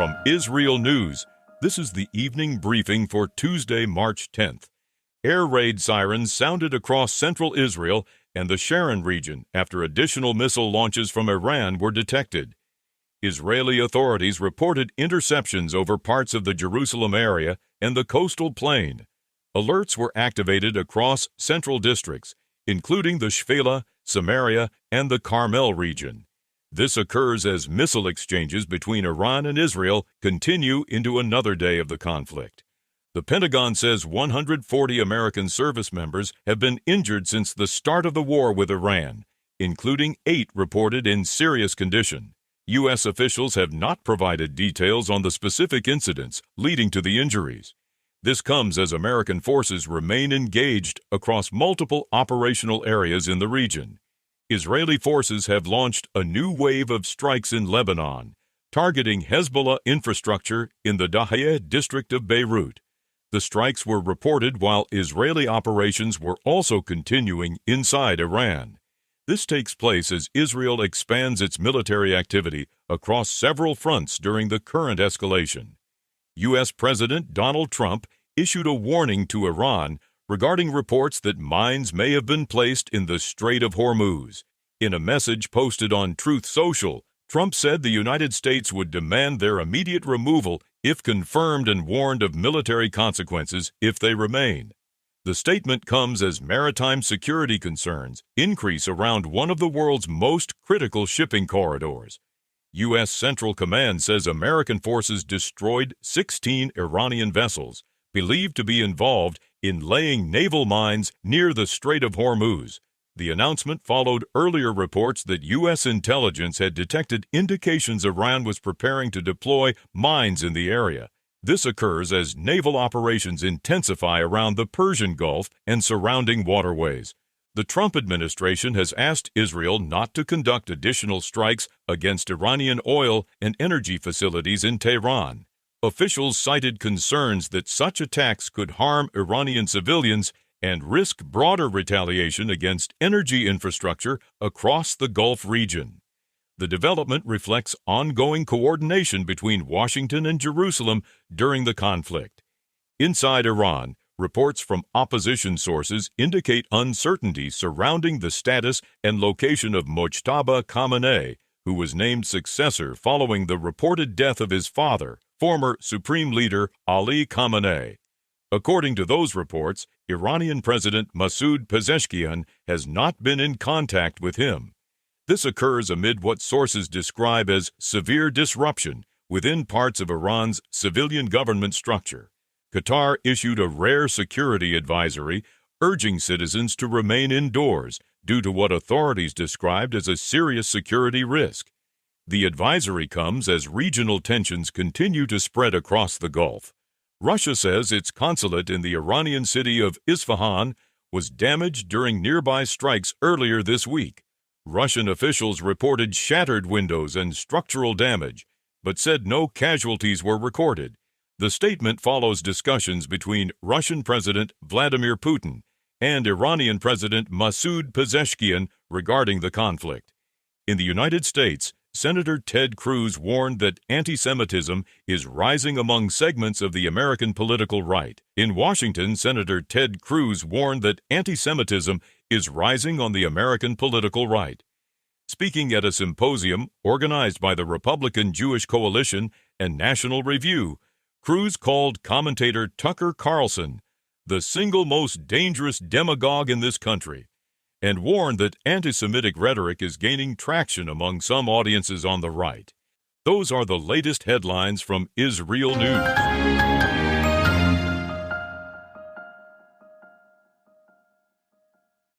From IsReal News, this is the evening briefing for Tuesday, March 10th. Air raid sirens sounded across central Israel and the Sirens region after additional missile launches from Iran were detected. Israeli authorities reported interceptions over parts of the Jerusalem area and the coastal plain. Alerts were activated across central districts, including the Shfela, Samaria, and the Carmel region. This occurs as missile exchanges between Iran and Israel continue into another day of the conflict. The Pentagon says 140 American service members have been injured since the start of the war with Iran, including 8 reported in serious condition. U.S. officials have not provided details on the specific incidents leading to the injuries. This comes as American forces remain engaged across multiple operational areas in the region. Israeli forces have launched a new wave of strikes in Lebanon, targeting Hezbollah infrastructure in the Dahieh district of Beirut. The strikes were reported while Israeli operations were also continuing inside Iran. This takes place as Israel expands its military activity across several fronts during the current escalation. U.S. President Donald Trump issued a warning to Iran regarding reports that mines may have been placed in the Strait of Hormuz. In a message posted on Truth Social, Trump said the United States would demand their immediate removal if confirmed and warned of military consequences if they remain. The statement comes as maritime security concerns increase around one of the world's most critical shipping corridors. U.S. Central Command says American forces destroyed 16 Iranian vessels believed to be involved in laying naval mines near the Strait of Hormuz. The announcement followed earlier reports that U.S. intelligence had detected indications Iran was preparing to deploy mines in the area. This occurs as naval operations intensify around the Persian Gulf and surrounding waterways. The Trump administration has asked Israel not to conduct additional strikes against Iranian oil and energy facilities in Tehran. Officials cited concerns that such attacks could harm Iranian civilians and risk broader retaliation against energy infrastructure across the Gulf region. The development reflects ongoing coordination between Washington and Jerusalem during the conflict. Inside Iran, reports from opposition sources indicate uncertainty surrounding the status and location of Mojtaba Khamenei, who was named successor following the reported death of his father, former Supreme Leader Ali Khamenei. According to those reports, Iranian President Masoud Pezeshkian has not been in contact with him. This occurs amid what sources describe as severe disruption within parts of Iran's civilian government structure. Qatar issued a rare security advisory urging citizens to remain indoors due to what authorities described as a serious security risk. The advisory comes as regional tensions continue to spread across the Gulf. Russia says its consulate in the Iranian city of Isfahan was damaged during nearby strikes earlier this week. Russian officials reported shattered windows and structural damage, but said no casualties were recorded. The statement follows discussions between Russian President Vladimir Putin and Iranian President Masoud Pezeshkian regarding the conflict. In the United States, Senator Ted Cruz warned that anti-Semitism is rising among segments of the American political right. In Washington, Senator Ted Cruz warned that anti-Semitism is rising on the American political right. Speaking at a symposium organized by the Republican Jewish Coalition and National Review, Cruz called commentator Tucker Carlson the single most dangerous demagogue in this country, and warned that anti-Semitic rhetoric is gaining traction among some audiences on the right. Those are the latest headlines from IsReal News.